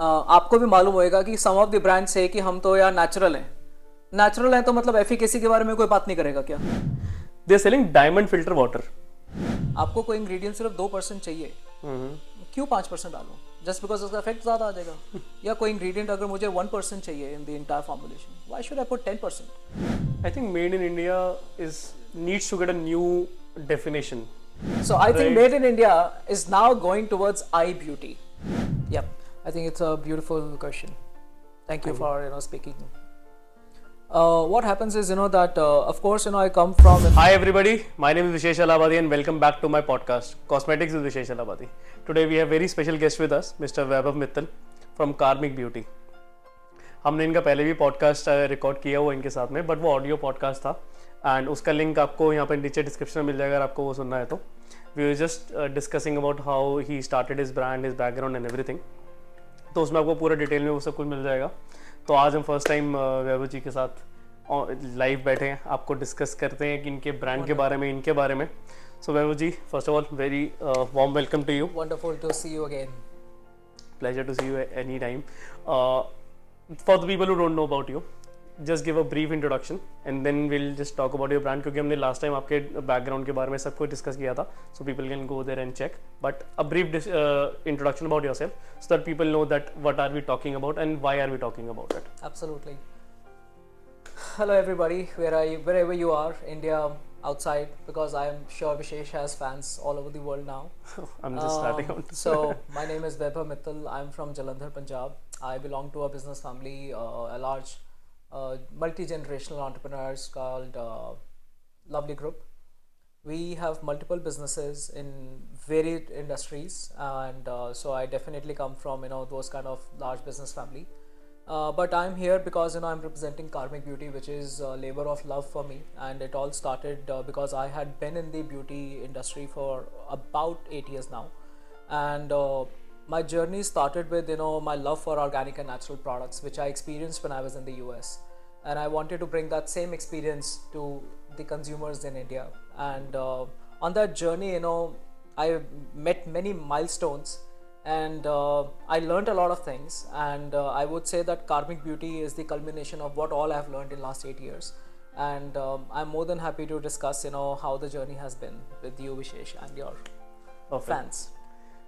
आपको भी मालूम होएगा कि सम ऑफ द ब्रांड से कि हम तो यार नेचुरल हैं तो मतलब एफिकेसी के बारे में कोई बात नहीं करेगा क्या? They're selling diamond filter water. आपको कोई इंग्रेडिएंट सिर्फ 2% चाहिए, क्यों 5% डालो? जस्ट बिकॉज उसका इफेक्ट ज्यादा आ जाएगा। या कोई इंग्रेडिएंट अगर मुझे 1% चाहिए in the entire formulation, why should I put 10%? I think made in India needs to get a new definition. So I think made in India is now going towards eye beauty. Yep, I think it's a beautiful question. Thank you for speaking. What happens is that of course I come from. Hi everybody, my name is Viisesh Allahabadi and welcome back to my podcast Cosmetics with Viisesh Allahabadi. Today we have very special guest with us, Mr. Vaibhav Mittal from Karmic Beauty. हमने इनका पहले भी podcast record किया हुआ इनके साथ में, but वो ऑडियो पॉडकास्ट था एंड उसका लिंक आपको यहाँ पर नीचे डिस्क्रिप्शन में मिल जाएगा अगर आपको वो सुनना है तो. We were just discussing about how he started his brand, his background and everything. तो उसमें आपको पूरा डिटेल में वो सब कुछ मिल जाएगा. तो आज हम फर्स्ट टाइम वैभव जी के साथ लाइव बैठे हैं, आपको डिस्कस करते हैं कि इनके ब्रांड के बारे में, इनके बारे में. So Vaibhav ji, first of all very warm welcome to you. Wonderful to see you again. Pleasure to see you any time. For the people who don't know about you, just give a brief introduction and then we'll just talk about your brand, क्योंकि हमने last time आपके background के बारे में सब कुछ discuss किया था, so people can go there and check. But a brief introduction about yourself so that people know that what are we talking about and why are we talking about it. Absolutely. Hello everybody, wherever you are, India, outside, because I am sure Viisesh has fans all over the world now. I'm just starting out. So my name is Vaibhav Mittal. I'm from Jalandhar, Punjab. I belong to a business family, a large multi-generational entrepreneurs called Lovely Group. We have multiple businesses in varied industries, and so I definitely come from those kind of large business family. But I'm here because I'm representing Karmic Beauty, which is a labor of love for me, and it all started because I had been in the beauty industry for about 8 years now, and my journey started with my love for organic and natural products, which I experienced when I was in the US, and I wanted to bring that same experience to the consumers in India. And on that journey, I met many milestones. And I learned a lot of things, and I would say that Karmic Beauty is the culmination of what all I've learned in last 8 years, and I'm more than happy to discuss how the journey has been with you, Viisesh, and your fans.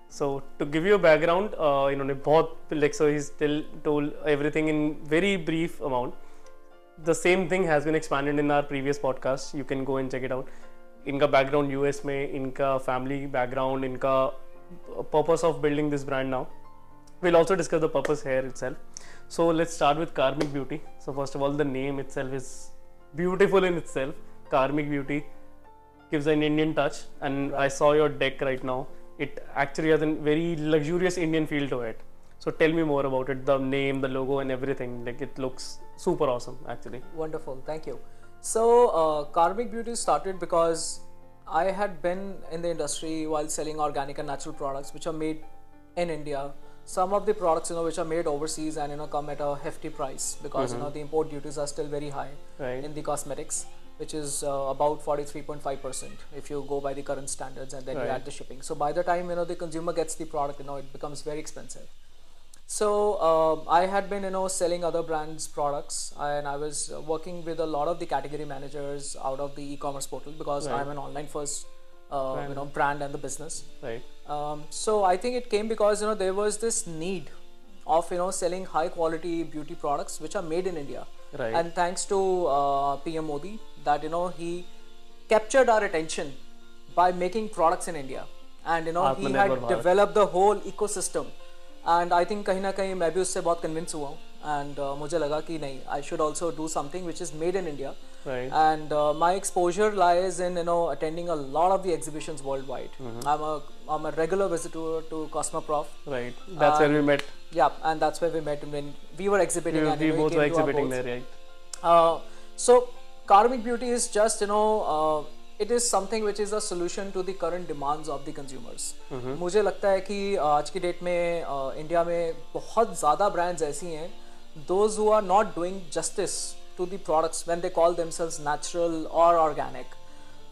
So to give you a background, so he's still told everything in very brief amount. The same thing has been expanded in our previous podcast. You can go and check it out. इनका background US में, इनका family background, इनका purpose of building this brand now. We'll also discuss the purpose here itself. So let's start with Karmic Beauty. So first of all, the name itself is beautiful in itself. Karmic Beauty gives an Indian touch, and I saw your deck right now. It actually has a very luxurious Indian feel to it. So tell me more about it, the name, the logo and everything. Like, it looks super awesome actually. Wonderful, thank you. So Karmic Beauty started because I had been in the industry while selling organic and natural products which are made in India. Some of the products which are made overseas and come at a hefty price because the import duties are still very high in the cosmetics, which is about 43.5% if you go by the current standards, and then you add the shipping. So by the time the consumer gets the product, it becomes very expensive. So I had been selling other brands products, and I was working with a lot of the category managers out of the e-commerce portal because I'm an online first brand and the business. So I think it came because there was this need of selling high quality beauty products which are made in India, and thanks to PM Modi that he captured our attention by making products in India, and he had developed the whole ecosystem. And I think कहीं ना कहीं मैं भी उससे बहुत convince हुआ हूँ, and मुझे लगा कि नहीं, I should also do something which is made in India. And my exposure lies in attending a lot of the exhibitions worldwide. I'm a regular visitor to Cosmoprof. That's where we met. Yeah, and that's where we met when we were exhibiting. We both were exhibiting there, So Karmic Beauty is just it is something which is a solution to the current demands of the consumers. मुझे लगता है कि आज की date में India में बहुत ज़्यादा brands ऐसी हैं, those who are not doing justice to the products when they call themselves natural or organic.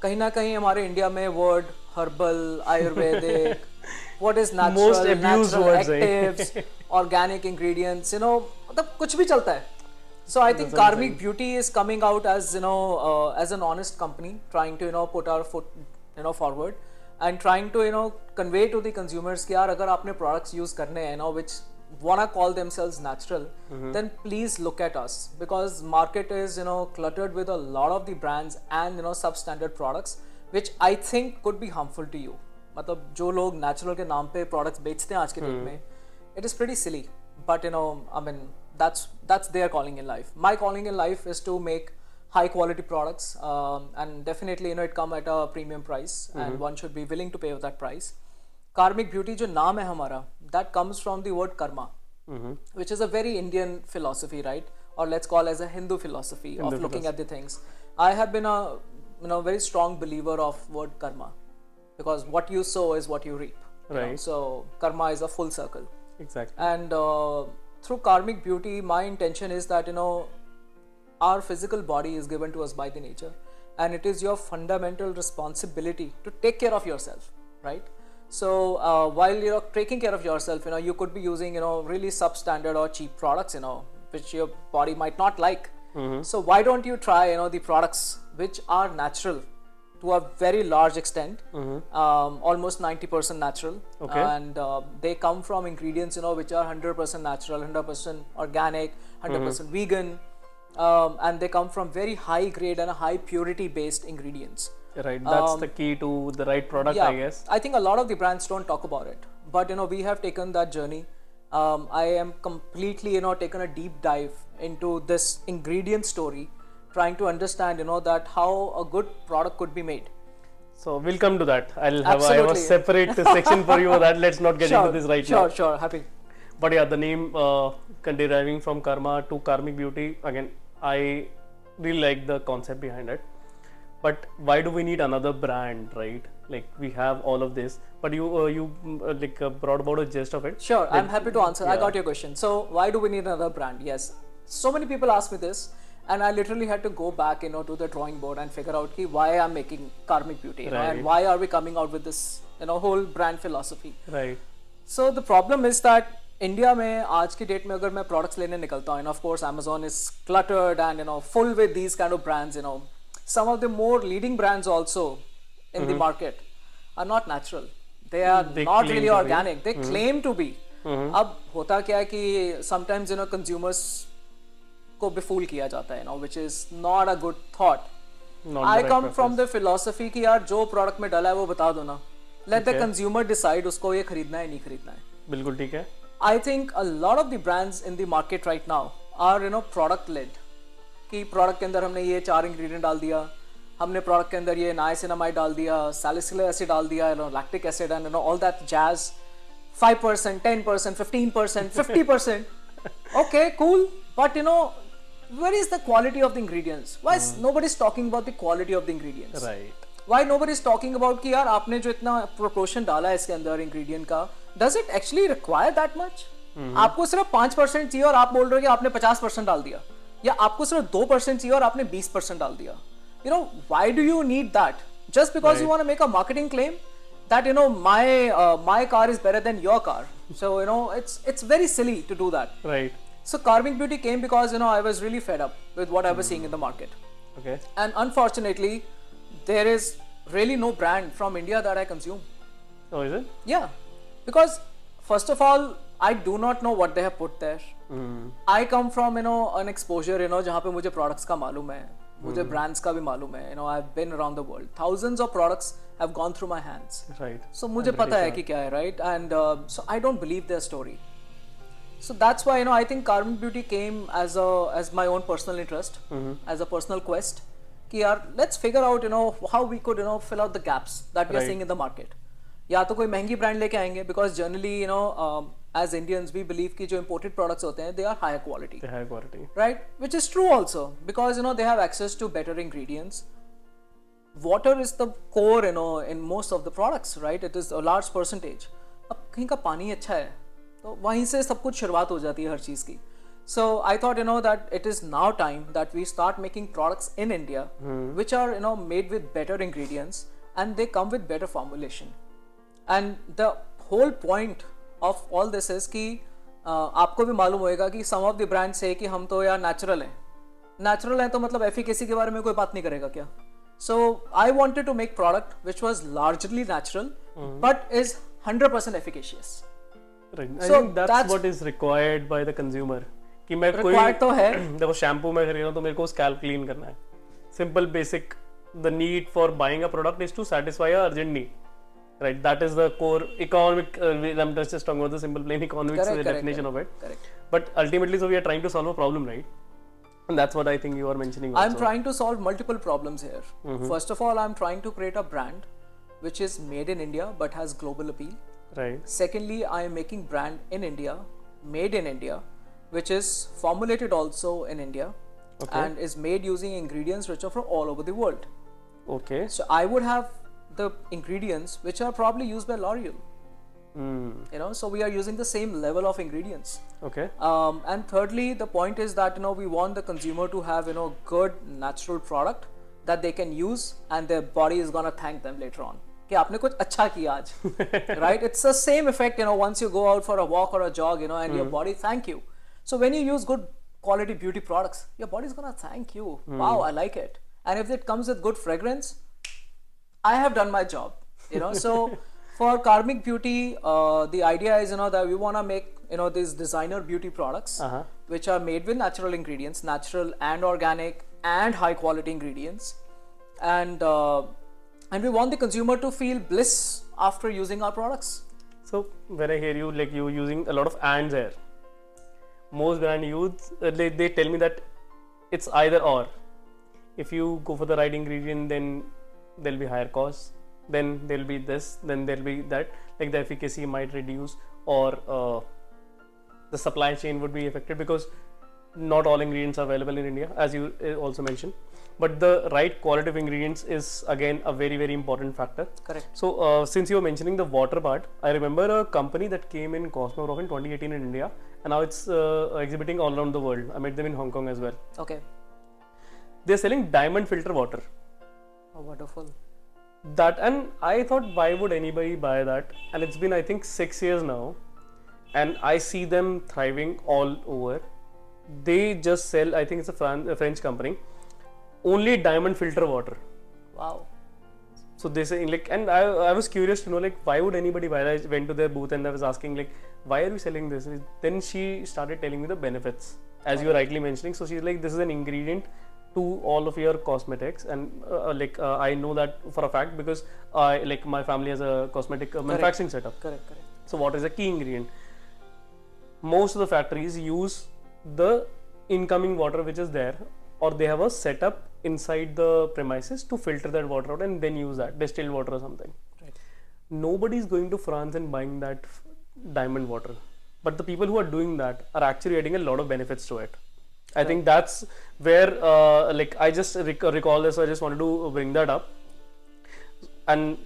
कहीं ना कहीं हमारे इंडिया में word herbal, ayurvedic, what is natural, natural actives, organic ingredients, you know, मतलब कुछ भी चलता है. So I think Karmic Beauty is coming out as, you know, as an honest company, trying to, you know, put our foot, you know, forward and trying to, you know, convey to the consumers कि यार अगर आपने products use करने हैं, you know, which wanna call themselves natural, then please look at us, because market is, you know, cluttered with a lot of the brands and, you know, substandard products which I think could be harmful to you. मतलब जो लोग natural के नाम पे products बेचते हैं आज के डेट में, it is pretty silly, but you know, I mean, that's their calling in life. My calling in life is to make high quality products, and definitely, you know, it come at a premium price, and one should be willing to pay that price. Karmic Beauty जो नाम है हमारा, that comes from the word karma, which is a very Indian philosophy, right? Or let's call as a Hindu philosophy of looking at the things. I have been a, you know, very strong believer of word karma, because what you sow is what you reap. Right. You know? So karma is a full circle. Exactly. And through Karmic Beauty, my intention is that, you know, our physical body is given to us by the nature, and it is your fundamental responsibility to take care of yourself, right? So while you're taking care of yourself, you know, you could be using, you know, really substandard or cheap products, you know, which your body might not like. So why don't you try, you know, the products which are natural to a very large extent, almost 90% natural, and they come from ingredients, you know, which are 100% natural, 100% organic, 100% vegan, and they come from very high grade and a high purity based ingredients. Right, that's the key to the right product, Yeah, I guess. I think a lot of the brands don't talk about it, but you know, we have taken that journey. I am completely, you know, taken a deep dive into this ingredient story, trying to understand, you know, that how a good product could be made. So we'll come to that. I have a Absolutely. separate section for you. That let's not get into this right now. Sure, happy. But yeah, the name deriving from karma to Karmic Beauty, again, I really like the concept behind it. But why do we need another brand, right? Like we have all of this, but you brought about a gist of it. Sure, I'm happy to answer. I yeah. got your question. So why do we need another brand? Yes, so many people ask me this, and I literally had to go back, you know, to the drawing board and figure out why I'm making Karmic Beauty, you know, and why are we coming out with this, you know, whole brand philosophy. Right. So the problem is that India में आज की date में अगर मैं products लेने निकलता हूँ, and of course Amazon is cluttered and, you know, full with these kind of brands, you know, some of the more leading brands also in the market are not natural. They are not really organic. They claim to be. अब होता क्या है कि sometimes, you know, consumers को befool किया जाता है, you know, which is not a good thought. I come from the philosophy कि यार जो product में डाला है वो बता दो ना. Let the consumer decide उसको ये खरीदना है नहीं खरीदना है. बिल्कुल ठीक है. I think a lot of the brands in the market right now are, you know, product led. कि प्रोडक्ट के अंदर हमने ये 4 इंग्रेडिएंट डाल दिया, हमने प्रोडक्ट के अंदर ये नाइसिनामाइड डाल दिया, सैलिसिलिक एसिड डाल दिया, you know, lactic acid and, you know, all that jazz. 5%, 10%, 15%, 50%. Okay, cool. But you know, where is the quality of the ingredients? Why is nobody is talking about the quality of the ingredients? Right. Why nobody is talking about कि यार आपने जो इतना proportion डाला है इसके अंदर ingredient का, does it actually require that much? आपको सिर्फ 5% चाहिए और आप बोल रहे हो कि आपने 50% डाल दिया, या आपको सिर्फ 2% चाहिए और आपने 20% डाल दिया. You know, why do you need that? Just because you want to make a marketing claim that, you know, my car is better than your car. So, you know, it's very silly to do that. Right. So Karmic Beauty came because, you know, I was really fed up with what I was seeing in the market. Okay. And unfortunately, there is really no brand from India that I consume. Oh, is it? Yeah. Because first of all, I do not know what they have put there. I come from, you know, an exposure, you know, जहाँ पे मुझे products का मालूम है, मुझे brands का भी मालूम है. You know, I've been around the world. Thousands of products have gone through my hands. Right. So मुझे पता है कि क्या है, right? And so I don't believe their story. So that's why, you know, I think Karmic Beauty came as my own personal interest, as a personal quest. कि यार, let's figure out, you know, how we could, you know, fill out the gaps that we are seeing in the market. या तो कोई महंगी brand लेके आएंगे, because generally, you know, as Indians we believe कि जो imported products होते हैं, they are higher quality. The higher quality. Right, which is true also, because, you know, they have access to better ingredients. Water is the core, you know, in most of the products, right? It is a large percentage. अब कहीं का पानी अच्छा है, तो वहीं से सब कुछ शुरुआत हो जाती है हर चीज़ की. So I thought, you know, that it is now time that we start making products in India, which are, you know, made with better ingredients and they come with better formulation. And the whole point of all this is कि आपको भी मालूम होएगा कि some of the brands say कि हम तो यार natural हैं. Natural हैं तो मतलब efficacy के बारे में कोई बात नहीं करेगा क्या? So I wanted to make product which was largely natural, but is 100% efficacious. Right. I think that's what is required by the consumer. कि मैं कोई Required तो है. देखो शैम्पू में खरीद रहा हूँ तो मेरे को स्कैल्प क्लीन करना है. Simple basic. The need for buying a product is to satisfy a urgent need. Right. That is the core economic. I'm just talking about the simple plain economics definition of it. Correct. But ultimately, so we are trying to solve a problem, right? And that's what I think you are mentioning. Also. I'm trying to solve multiple problems here. First of all, I'm trying to create a brand which is made in India but has global appeal. Right. Secondly, I am making brand in India, made in India, which is formulated also in India, and is made using ingredients which are from all over the world. Okay. So I would have the ingredients which are probably used by L'Oreal. You know, so we are using the same level of ingredients. Okay. And thirdly, the point is that we want the consumer to have good natural product that they can use, and their body is gonna thank them later on. कि आपने कुछ अच्छा किया आज, right? It's the same effect, once you go out for a walk or a jog, and your body thank you. So when you use good quality beauty products, your body's gonna thank you. Wow, I like it. And if it comes with good fragrance, I have done my job. So for Karmic Beauty, the idea is that we want to make these designer beauty products which are made with natural ingredients, natural and organic and high quality ingredients, and we want the consumer to feel bliss after using our products. So when I hear you, like you using a lot of ands here, most brand youths they tell me that it's either or. If you go for the right ingredient, then there'll be higher costs, then there'll be this, then there'll be that, like the efficacy might reduce, or the supply chain would be affected because not all ingredients are available in India, as you also mentioned. But the right quality of ingredients is again a very, very important factor. Correct. So since you were mentioning the water part, I remember a company that came in Cosmograph in 2018 in India, and now it's exhibiting all around the world. I met them in Hong Kong as well. Okay. They're selling diamond filter water. Oh, wonderful. That, and I thought, why would anybody buy that? And it's been, I think, 6 years now, and I see them thriving all over. They just sell, I think it's a French company, only diamond filter water. Wow. So they say, like, and I was curious to know, like, why would anybody buy that? I went to their booth and I was asking, like, why are you selling this? Then she started telling me the benefits, as you were rightly mentioning. So she's like, this is an ingredient to all of your cosmetics, and I know that for a fact because my family has a cosmetic manufacturing setup. Correct. So water is a key ingredient. Most of the factories use the incoming water which is there, or they have a setup inside the premises to filter that water out and then use that distilled water or something. Right. Nobody is going to France and buying that diamond water, but the people who are doing that are actually getting a lot of benefits to it. I think that's where I just recall this, so I just wanted to bring that up, and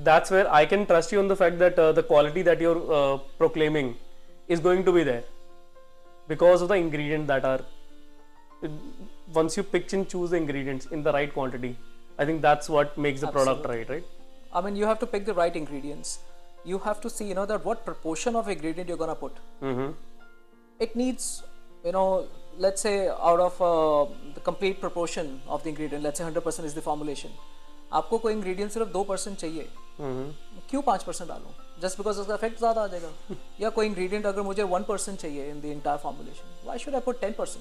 that's where I can trust you on the fact that the quality that you're proclaiming is going to be there because of the ingredients that are, once you pick and choose the ingredients in the right quantity, I think that's what makes the product right? I mean, you have to pick the right ingredients. You have to see, that what proportion of ingredient you're gonna put. It needs, let's say out of the complete proportion of the ingredient, let's say 100% is the formulation. आपको कोई ingredient सिर्फ 2% चाहिए, क्यों 5% डालूं? Just because उसका effect ज़्यादा आ जाएगा. या कोई ingredient अगर मुझे 1% चाहिए in the entire formulation, why should I put 10%?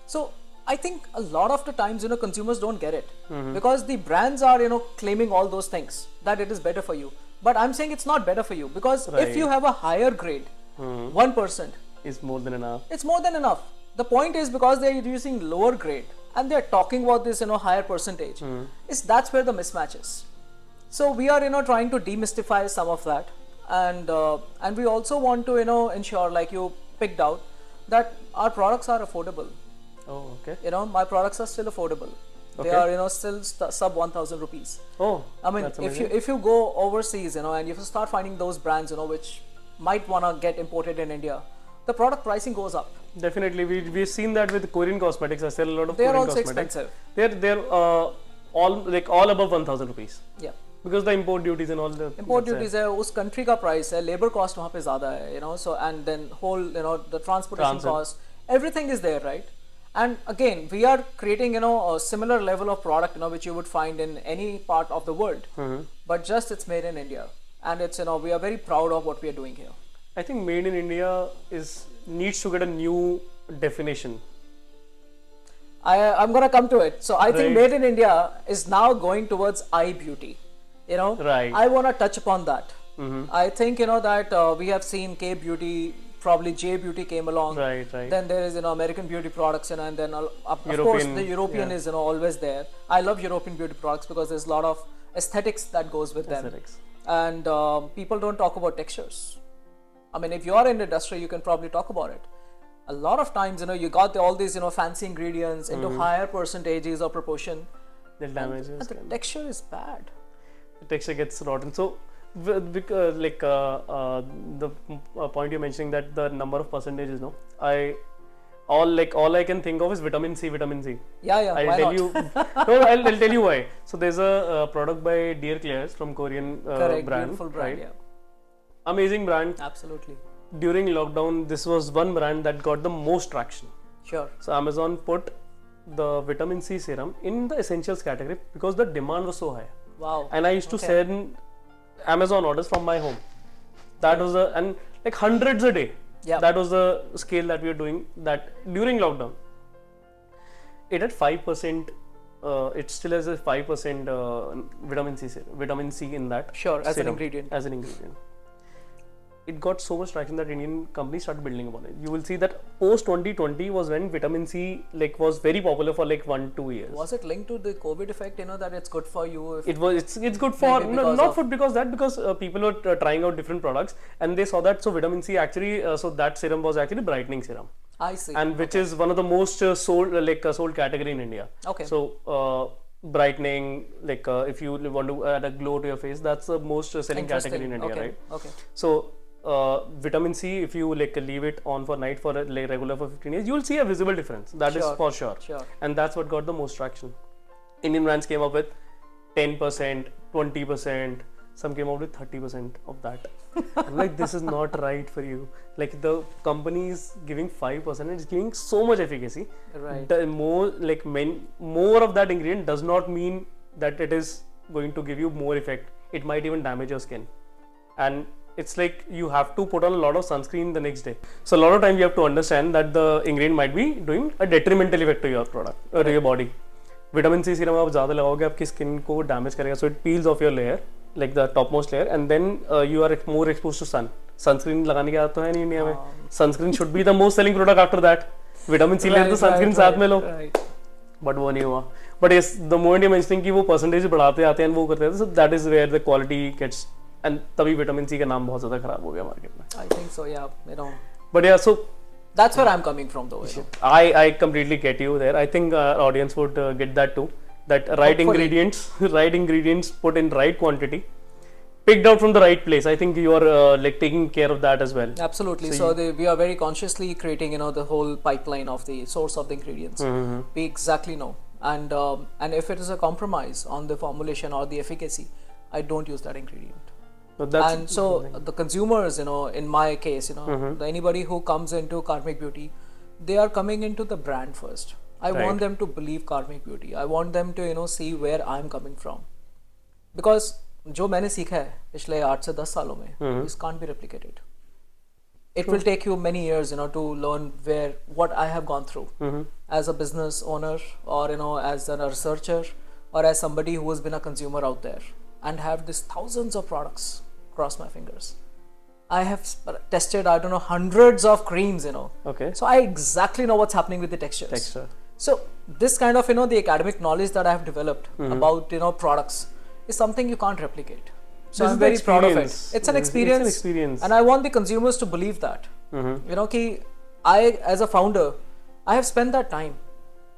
So I think a lot of the times, consumers don't get it because the brands are, claiming all those things that it is better for you. But I'm saying it's not better for you because if you have a higher grade, 1% is more than enough. It's more than enough. The point is because they're using lower grade and they're talking about this, higher percentage. That's where the mismatch is. So we are, trying to demystify some of that, and we also want to, ensure, like you picked out, that our products are affordable. Oh, okay. My products are still affordable. They are, still sub 1,000 rupees. Oh, I mean, if you go overseas, and if you start finding those brands, which might wanna get imported in India, the product pricing goes up. Definitely, we've seen that with Korean cosmetics. I sell a lot of They are Korean also cosmetics. expensive. They're all above 1,000 rupees. Yeah. because the import duties and all the import duties है, उस country का price है, labor cost वहाँ पे ज़्यादा है, you know, so and then whole, you know, the transportation cost, everything is there, right? And again, we are creating, you know, a similar level of product, you know, which you would find in any part of the world, but just it's made in India, and it's, you know, we are very proud of what we are doing here. I think made in India needs to get a new definition. I'm gonna come to it. So I think made in India is now going towards eye beauty. You know, I wanna touch upon that. I think, you know, that we have seen K beauty, probably J beauty came along. Then there is, you know, American beauty products, you know, and then of course the European is, you know, always there. I love European beauty products because there's a lot of aesthetics that goes with them. And people don't talk about textures. I mean, if you're in the industry, you can probably talk about it. A lot of times, you know, you got all these, you know, fancy ingredients into higher percentages or proportion. The texture is bad. The texture gets rotten. So, like the point you're mentioning, that the number of percentages, no, all I can think of is vitamin C. Yeah. I'll tell you. No, I'll tell you why. So there's a product by Dear Claire's from Korean brand. Beautiful brand, right? Amazing brand. Absolutely. During lockdown, this was one brand that got the most traction. Sure. So Amazon put the vitamin C serum in the essentials category because the demand was so high. Wow. And I used to send Amazon orders from my home. That was and like hundreds a day. Yeah. That was the scale that we were doing that during lockdown. It had 5%. It still has a 5% vitamin C in that. Sure, as serum, an ingredient. As an ingredient. It got so much traction that Indian companies started building upon it. You will see that post 2020 was when vitamin C was very popular for 1-2 years. Was it linked to the COVID effect? You know, that it's good for you. If it's good for because people were trying out different products and they saw that so vitamin C actually so that serum was actually brightening serum. I see. And which is one of the most sold category in India. Okay. So brightening, if you want to add a glow to your face, that's the most selling category in India, right? Okay. So vitamin C, if you leave it on for night for regular for 15 days, you will see a visible difference. That is for sure. And that's what got the most traction. Indian brands came up with 10%, 20%. Some came out with 30% of that. I'm like, this is not right for you. Like the company is giving 5% and it's giving so much efficacy. Right. The more of that ingredient does not mean that it is going to give you more effect. It might even damage your skin. And it's like you have to put on a lot of sunscreen the next day. So a lot of time you have to understand that the ingredient might be doing a detrimental effect to your product or to your body. Vitamin C serum आप ज़्यादा लगाओगे आपकी skin को damage करेगा. So it peels off your layer, like the topmost layer, and then you are more exposed to sun. Sunscreen लगाने की आदत तो है नहीं इंडिया में. Sunscreen should be the most selling product after that. Vitamin C layer तो sunscreen साथ में लो. But वो नहीं हुआ. But yes, the moment you're mentioning कि वो percentage बढ़ाते आते हैं वो करते हैं, so that is where the quality gets. And तभी vitamin C का नाम बहुत ज़्यादा खराब हो गया मार्केट में. I think so, yeah. You know. But yeah, so that's where I'm coming from, though. You know? I completely get you there. I think our audience would get that too. That right ingredients put in right quantity, picked out from the right place. I think you are taking care of that as well. Absolutely. So we are very consciously creating, you know, the whole pipeline of the source of the ingredients. We exactly know, and if it is a compromise on the formulation or the efficacy, I don't use that ingredient. So the consumers, you know, in my case, you know, anybody who comes into Karmic Beauty, they are coming into the brand first. I want them to believe Karmic Beauty. I want them to, you know, see where I'm coming from. Because जो मैंने सीखा है पिछले 8 से 10 सालों में, this can't be replicated. It will take you many years, you know, to learn what I have gone through as a business owner, or, you know, as a researcher, or as somebody who has been a consumer out there and have these thousands of products cross my fingers. I have tested, I don't know, hundreds of creams, you know. Okay. So I exactly know what's happening with the textures. So this kind of, you know, the academic knowledge that I have developed about, you know, products is something you can't replicate. So I'm very proud of it. It's an experience. And I want the consumers to believe that. You know, I, as a founder, I have spent that time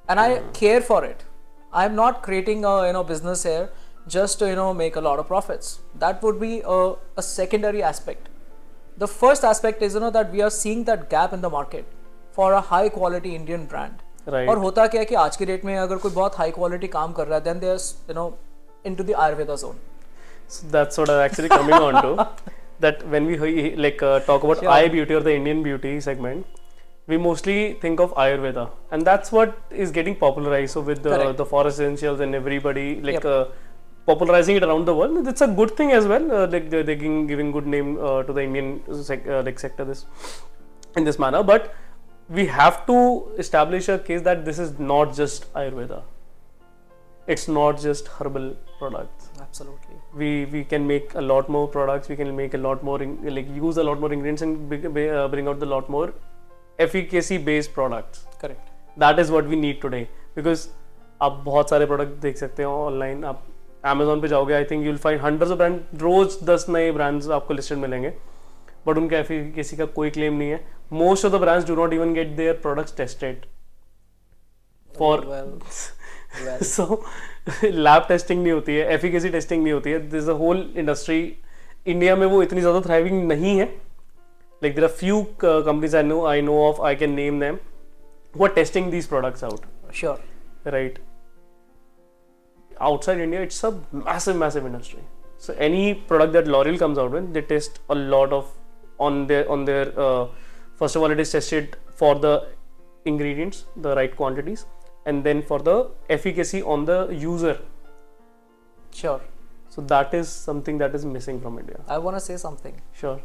and I care for it. I'm not creating a, you know, business here just to, you know, make a lot of profits. That would be a secondary aspect. The first aspect is, you know, that we are seeing that gap in the market for a high quality Indian brand. Right. और होता क्या है कि आज की date में अगर कोई बहुत high quality काम कर रहा है, then there's, you know, into the Ayurveda zone. So that's what I'm actually coming on to. That when we talk about Sure. eye beauty or the Indian beauty segment, we mostly think of Ayurveda, and that's what is getting popularized. So with Correct. the forest essentials and everybody Yep. popularizing it around the world, it's a good thing as well. They're giving good name to the Indian sector this in this manner, but we have to establish a case that this is not just Ayurveda. It's not just herbal products. Absolutely. We can make a lot more products. We can make a lot more use a lot more ingredients and bring out the lot more efficacy based products. Correct. That is what we need today, because आप बहुत सारे product देख सकते हो online. आप Amazon पे जाओगे, I think you'll find hundreds of brand, रोज 10 नए ब्रांड्स आपको लिस्टेड मिलेंगे, बट उनका एफिकेसी का कोई क्लेम नहीं है. Most of the brands do not even get their products tested for Well. So lab testing नहीं होती है, एफिकेसी टेस्टिंग नहीं होती है. This a whole industry. India में वो इतनी ज़्यादा थ्राइविंग नहीं है. Like there are few companies I know of, I can name them, who are testing these products out. Sure. Right. Outside India, it's a massive industry. So any product that L'Oreal comes out with, they test a lot of on their first of all, it is tested for the ingredients, the right quantities, and then for the efficacy on the user. Sure. So that is something that is missing from India. I want to say something. Sure.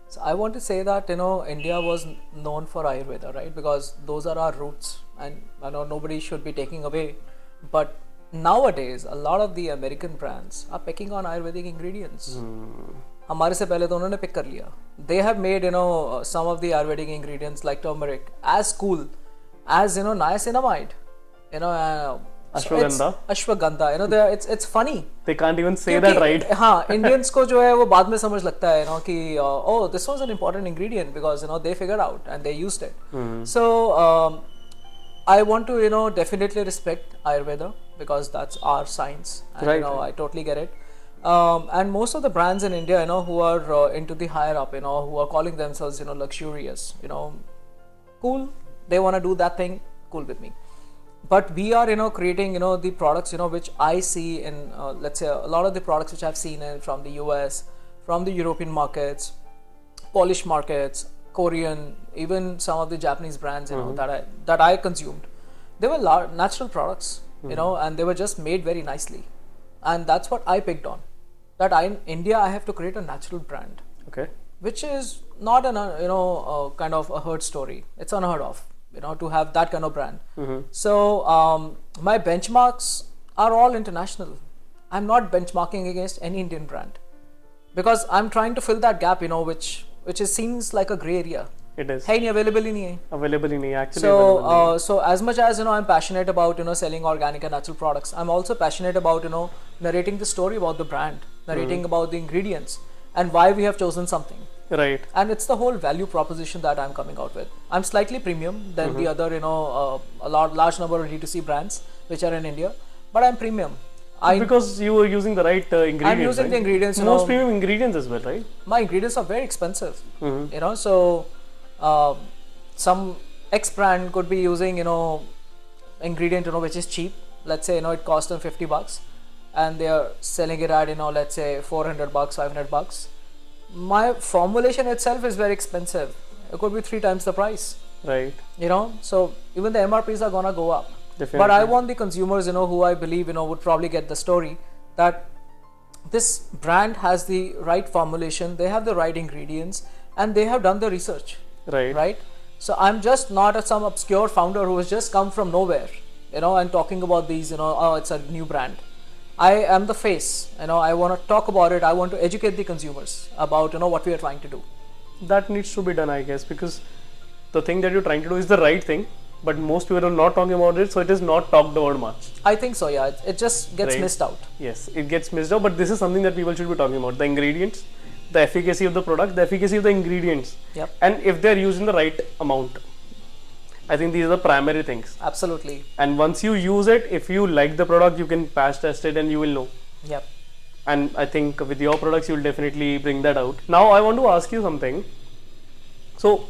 So I want to say that India was known for Ayurveda, right? Because those are our roots, and I know nobody should be taking away. But nowadays, a lot of the American brands are picking on Ayurvedic ingredients. हमारे से पहले तो उन्होंने pick कर लिया. They have made some of the Ayurvedic ingredients like turmeric as cool as niacinamide. Ashwagandha. Ashwagandha. It's funny. They can't even say that right. हाँ, Indians को जो है वो बाद में समझ लगता है कि oh, this was an important ingredient because they figured out and they used it. So I want to definitely respect Ayurveda because that's our science, and Right. I totally get it. And most of the brands in India who are into the higher up, who are calling themselves luxurious, cool, they want to do that thing, cool with me. But we are creating the products which I see in let's say a lot of the products which I've seen from the US, from the European markets, Polish markets, Korean, even some of the Japanese brands that I consumed. They were natural products, and they were just made very nicely, and that's what I picked on. That in India I have to create a natural brand. Okay. Which is not an kind of a heard story. It's unheard of. To have that kind of brand. So my benchmarks are all international. I'm not benchmarking against any Indian brand because I'm trying to fill that gap, which seems like a gray area. It is. है नहीं, available ही नहीं है. Available ही नहीं है, actually. So as much as I'm passionate about selling organic and natural products, I'm also passionate about narrating the story about the brand, narrating about the ingredients and why we have chosen something. Right. And it's the whole value proposition that I'm coming out with. I'm slightly premium than the other a large number of D2C brands which are in India, but I'm premium. Because you were using the right ingredients. I'm using the ingredients. Most premium ingredients as well, right? My ingredients are very expensive. So some X brand could be using ingredient which is cheap. Let's say it costs them $50, and they are selling it at let's say $400, $500. My formulation itself is very expensive. It could be 3 times the price. Right. So even the MRPs are gonna go up. Definitely. But I want the consumers, who I believe, would probably get the story that this brand has the right formulation, they have the right ingredients, and they have done the research. Right. Right. So I'm just not some obscure founder who has just come from nowhere, and talking about these, oh, it's a new brand. I am the face, I want to talk about it. I want to educate the consumers about what we are trying to do. That needs to be done, I guess, because the thing that you're trying to do is the right thing, but most people are not talking about it, so it is not talked about much. I think so, yeah. It just gets missed out. Yes, it gets missed out, but this is something that people should be talking about. The ingredients, the efficacy of the product, the efficacy of the ingredients. Yep. And if they're used in the right amount. I think these are the primary things. Absolutely. And once you use it, if you like the product, you can patch test it and you will know. Yep. And I think with your products, you'll definitely bring that out. Now, I want to ask you something. So,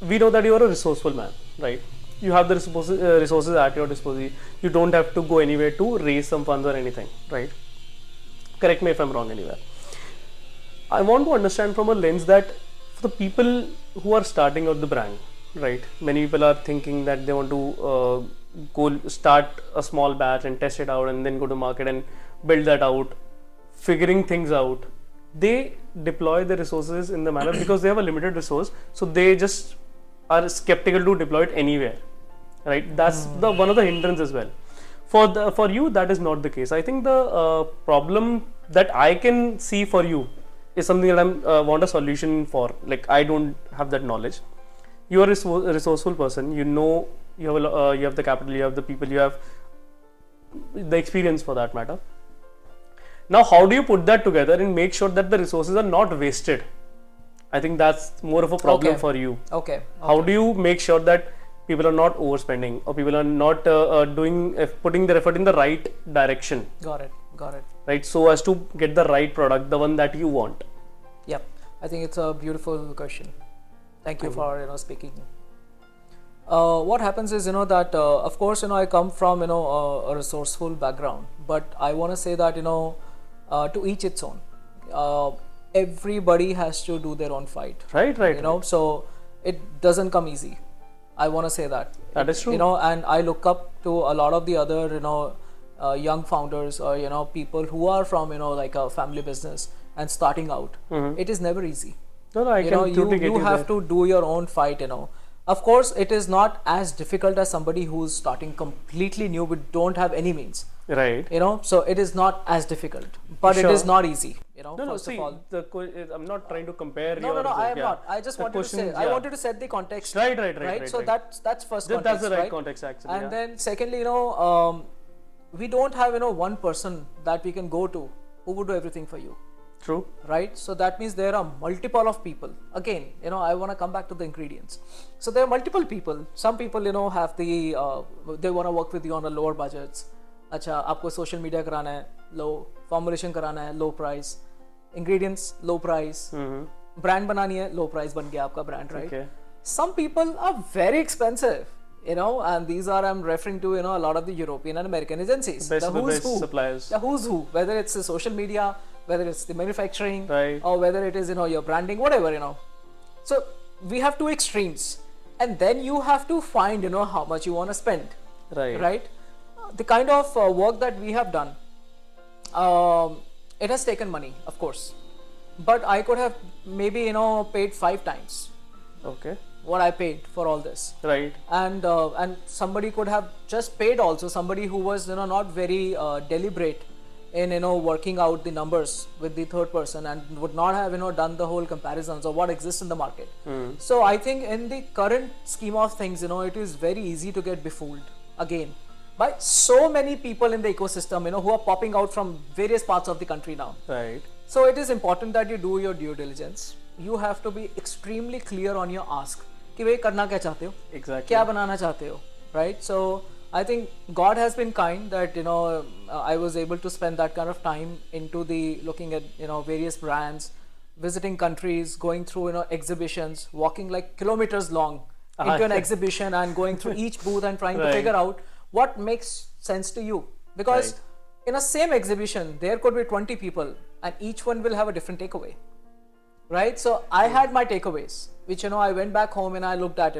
we know that you're a resourceful man, right? You have the resources at your disposal. You don't have to go anywhere to raise some funds or anything, right? Correct me if I'm wrong anywhere. I want to understand from a lens that for the people who are starting out the brand, right? Many people are thinking that they want to go start a small batch and test it out and then go to market and build that out, figuring things out. They deploy the resources in the manner because they have a limited resource, so they just are skeptical to deploy it anywhere, right? That's the one of the hindrances as well. For you, that is not the case. I think the problem that I can see for you is something that I want a solution for. Like, I don't have that knowledge. You are a resourceful person. You know, you have the capital, you have the people, you have the experience for that matter. Now, how do you put that together and make sure that the resources are not wasted? I think that's more of a problem for you. Okay. How do you make sure that people are not overspending or people are not putting their effort in the right direction? Got it. Right, so as to get the right product, the one that you want. Yep, I think it's a beautiful question. Thank you for speaking. What happens is that of course I come from a resourceful background, but I want to say that to each its own. Everybody has to do their own fight. Right. So it doesn't come easy. I want to say that. That is true. And I look up to a lot of the other young founders or people who are from like a family business and starting out. It is never easy. No, I can totally get you have to do your own fight. Of course, it is not as difficult as somebody who's starting completely new but don't have any means. Right. So it is not as difficult, but it is not easy. First of all. I'm not trying to compare. No, I am not. I just wanted to say. I wanted to set the context. Right. So that's first context. That's the right context actually. And then secondly, we don't have one person that we can go to who would do everything for you. True. Right. So that means there are multiple of people. Again, I want to come back to the ingredients. So there are multiple people. Some people have the they want to work with you on a lower budgets. अच्छा आपको social media कराना है low, formulation कराना है low price, ingredients low price, brand बनानी है low price बन गया आपका brand, right? Okay. Some people are very expensive. And these are, I'm referring to, a lot of the European and American agencies. The who's who. Suppliers. The who's who. Whether it's the social media, whether it's the manufacturing, right, or whether it is, your branding, whatever, So we have two extremes. And then you have to find, how much you want to spend. Right? The kind of work that we have done, it has taken money, of course. But I could have maybe, paid 5 times. Okay. What I paid for all this, right? And somebody could have just paid also. Somebody who was not very deliberate in working out the numbers with the third person and would not have done the whole comparisons of what exists in the market. So I think in the current scheme of things, it is very easy to get befooled again by so many people in the ecosystem, who are popping out from various parts of the country now. Right. So it is important that you do your due diligence. You have to be extremely clear on your ask. कि भाई करना क्या चाहते हो, क्या बनाना चाहते हो, right? So I think God has been kind that I was able to spend that kind of time into the looking at various brands, visiting countries, going through exhibitions, walking like kilometers long into an exhibition and going through each booth and trying to figure out what makes sense to you, because in a same exhibition there could be 20 people and each one will have a different takeaway. Right, so I had my takeaways, which I went back home and I looked at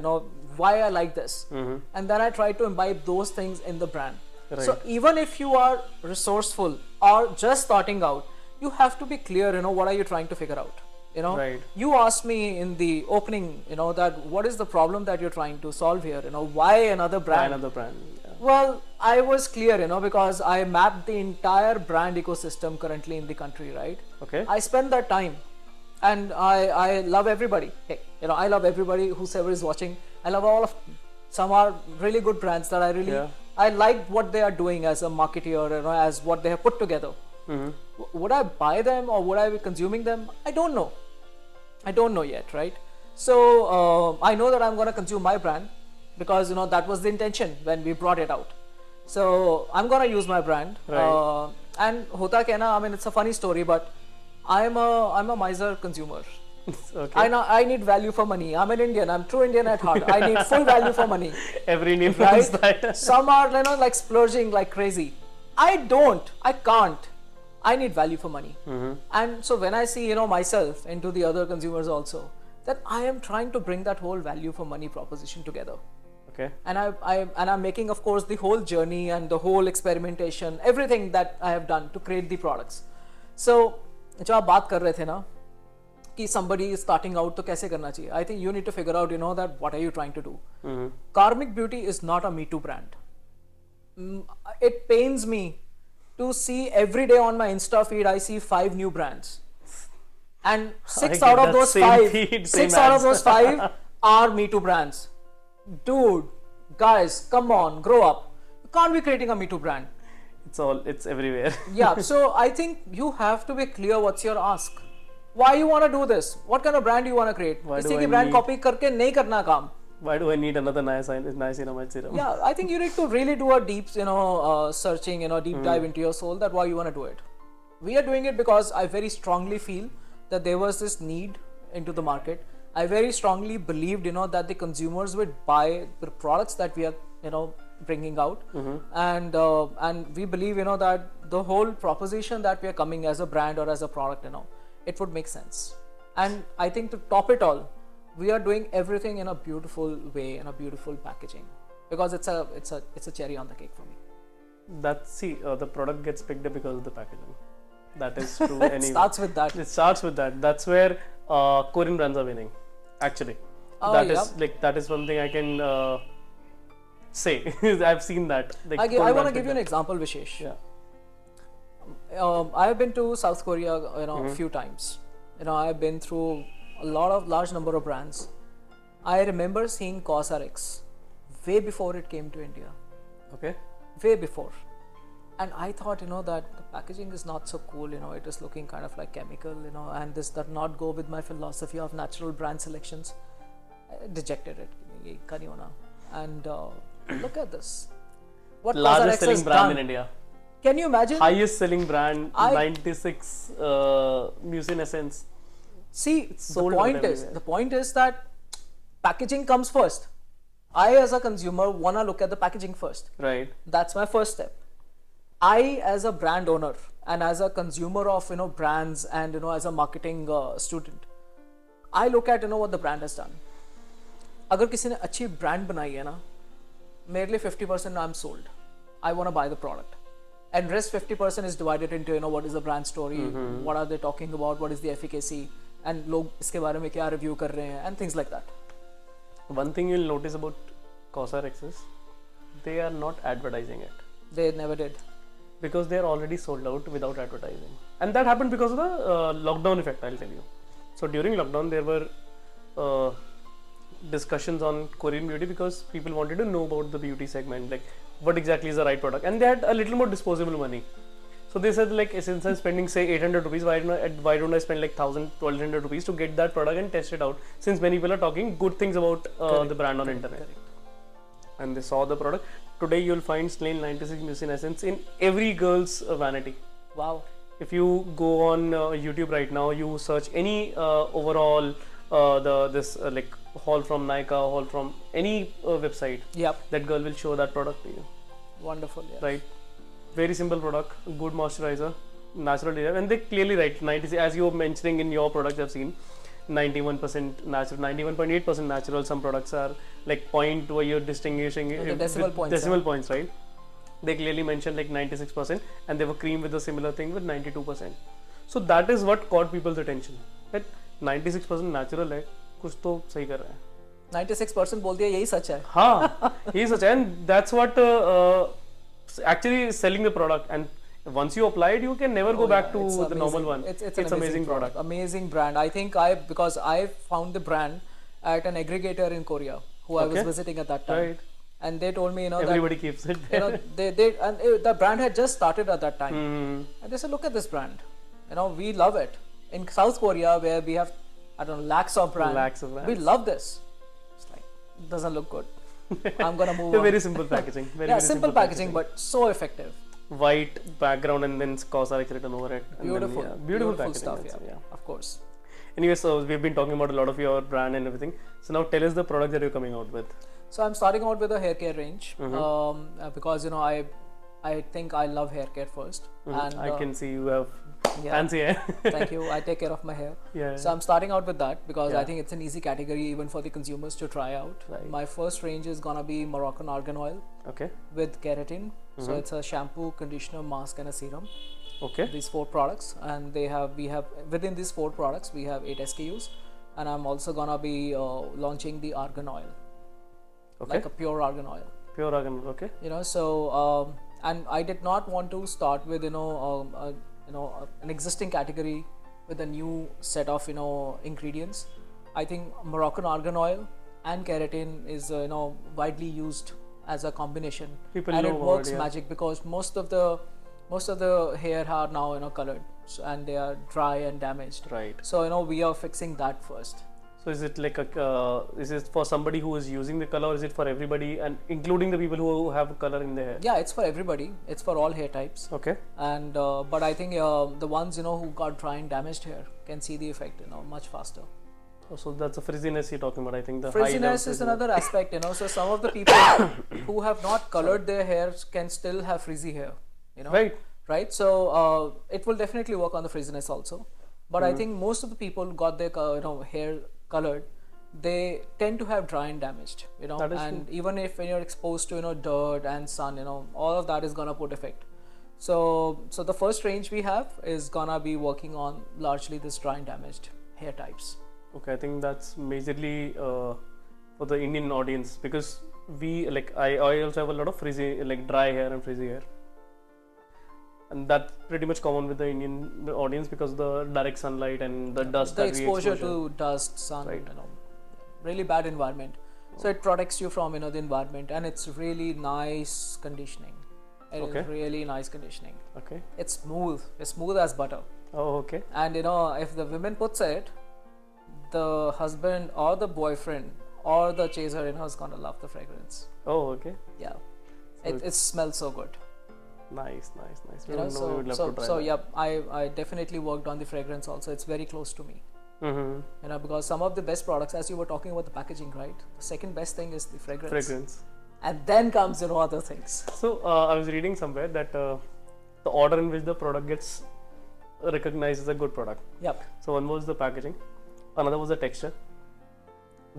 why I like this, and then I tried to imbibe those things in the brand. Right. So even if you are resourceful or just starting out, you have to be clear. What are you trying to figure out? Right. You asked me in the opening, that what is the problem that you're trying to solve here? Why another brand? Why another brand? Yeah. Well, I was clear, because I mapped the entire brand ecosystem currently in the country. Right. Okay. I spent that time. And I love everybody. Hey, I love everybody whosoever is watching. I love all of them. Some are really good brands that I really I like what they are doing as a marketer, as what they have put together. Would I buy them or would I be consuming them? I don't know. I don't know yet, right? So I know that I'm going to consume my brand because that was the intention when we brought it out. So I'm going to use my brand. Right. And hota kya na, I mean, it's a funny story, but I'm a miser consumer. Okay. I need value for money. I'm an Indian. I'm true Indian at heart. I need full value for money. Every Indian knows that. Some are like splurging like crazy. I don't. I can't. I need value for money. And so when I see, myself into the other consumers also, that I am trying to bring that whole value for money proposition together. Okay. And I'm making, of course, the whole journey and the whole experimentation, everything that I have done to create the products. So, जो आप बात कर रहे थे ना कि somebody is starting out तो कैसे करना चाहिए? I think you need to figure out, that what are you trying to do? Karmic Beauty is not a Me Too brand. It pains me to see every day on my Insta feed, I see 5 new brands. And 6 out of those 5 are Me Too brands. Dude, guys, come on, grow up. You can't be creating a Me Too brand. It's everywhere. Yeah, so I think you have to be clear what's your ask. Why you want to do this? What kind of brand you want to create? किसी की brand copy करके नहीं करना काम. Why do I need another niacinamide serum? Yeah, I think you need to really do a deep, searching, deep dive into your soul, that why you want to do it. We are doing it because I very strongly feel that there was this need into the market. I very strongly believed, that the consumers would buy the products that we are, bringing out, and we believe, that the whole proposition that we are coming as a brand or as a product, it would make sense. And I think to top it all, we are doing everything in a beautiful way, in a beautiful packaging, because it's a cherry on the cake for me. The product gets picked up because of the packaging. That is true. It starts with that. It starts with that. That's where Korean brands are winning. Actually, that is one thing I can say. I've seen that. I want to give you an example, Viisesh. Yeah. I have been to South Korea, a few times. I've been through a large number of brands. I remember seeing CosRX way before it came to India. Okay. Way before. And I thought, that the packaging is not so cool, it is looking kind of like chemical, and this does not go with my philosophy of natural brand selections. I dejected it. And look at this. What largest selling brand done in India. Can you imagine? Highest selling brand, 96 Mucin Essence. See, the point is that packaging comes first. I as a consumer want to look at the packaging first. Right. That's my first step. I as a brand owner and as a consumer of brands and as a marketing student, I look at what the brand has done. अगर किसी ने अच्छी brand बनाई है ना, मेरे लिए 50% I'm sold. I want to buy the product. And rest 50% is divided into what is the brand story, what are they talking about, what is the efficacy, and लोग इसके बारे में क्या review कर रहे हैं, and things like that. One thing you'll notice about CosRX is they are not advertising it. They never did. Because they are already sold out without advertising. And that happened because of the lockdown effect, I'll tell you. So during lockdown, there were discussions on Korean beauty because people wanted to know about the beauty segment, like what exactly is the right product. And they had a little more disposable money. So they said, like, since I'm spending say 800 rupees, why don't I spend like 1,000-1,200 rupees to get that product and test it out, since many people are talking good things about the brand on internet. Correct. And they saw the product. Today you'll find Slain 96 Mucin Essence in every girl's vanity. Wow. If you go on YouTube right now, you search any overall like haul from Nykaa, haul from any website. Yep. That girl will show that product to you. Wonderful. Yes. Right. Very simple product, good moisturizer, natural derivative, and they clearly write 90, as you were mentioning in your product. I've seen 91% natural, 91.8% natural. Some products are like point where you're distinguishing the decimal points, right? They clearly mentioned like 96%, and they were cream with a similar thing with 92%. So that is what caught people's attention. That 96% natural है, कुछ तो सही कर रहा है. 96% बोल दिया, यही सच है. हाँ, यही सच है, and that's what actually selling the product. And once you apply it, you can never go back to the normal one. It's an amazing product. Amazing brand. I think because I found the brand at an aggregator in Korea who I was visiting at that time. Right. And they told me, everybody keeps it there. The brand had just started at that time. And they said, look at this brand. We love it. In South Korea, where we have, lakhs of brands. We love this. It's like, it doesn't look good. I'm gonna move on. Very simple packaging. Very simple packaging, but so effective. White background and then CosRX written over it. Beautiful. Then, beautiful packaging stuff. Yeah, of course. Anyway, so we've been talking about a lot of your brand and everything. So now tell us the product that you're coming out with. So I'm starting out with a hair care range because I think I love hair care first. And I can see you have Yeah. Fancy hair. Thank you. I take care of my hair. Yeah. So I'm starting out with that because Yeah. I think it's an easy category even for the consumers to try out. Right. My first range is gonna be Moroccan argan oil Okay. with keratin. So Mhm. it's a shampoo, conditioner, mask, and a serum. Okay. These 4 products, and we have within these 4 products we have 8 SKUs, and I'm also gonna be launching the argan oil, Okay. like a pure argan oil. Pure argan. Okay. So and I did not want to start with an existing category with a new set of ingredients. I think Moroccan argan oil and keratin is widely used as a combination, People and know it about works it, yeah. magic because most of the hair are now colored, and they are dry and damaged. Right. So we are fixing that first. So is it like is it for somebody who is using the color, or is it for everybody, and including the people who have color in their hair? Yeah, it's for everybody. It's for all hair types. Okay. And but I think the ones who got dry and damaged hair can see the effect much faster. Oh, so that's the frizziness you're talking about. I think the Frizziness is another aspect. So some of the people who have not colored their hair can still have frizzy hair. Right. So it will definitely work on the frizziness also. But I think most of the people who got their hair colored, they tend to have dry and damaged. That is And even if when you're exposed to dirt and sun, all of that is gonna put effect. So the first range we have is gonna be working on largely this dry and damaged hair types. Okay, I think that's majorly for the Indian audience, because I also have a lot of frizzy, like dry hair and frizzy hair, and that's pretty much common with the Indian audience because the direct sunlight and the dust The that we exposure to dust, sun, Right. really bad environment. So it protects you from the environment, and it's really nice conditioning. It Okay. is really nice conditioning. Okay. It's smooth. It's smooth as butter. Oh, okay. And if the woman puts it, the husband or the boyfriend or the chaser is gonna love the fragrance. Oh, okay. Yeah, So it smells so good. Nice. We We would love to try so that. yeah, I definitely worked on the fragrance also. It's very close to me. Mm-hmm. Because some of the best products, as you were talking about the packaging, right? The second best thing is the fragrance. And then comes other things. So I was reading somewhere that the order in which the product gets recognized as a good product. Yep. So one was the packaging, another was the texture,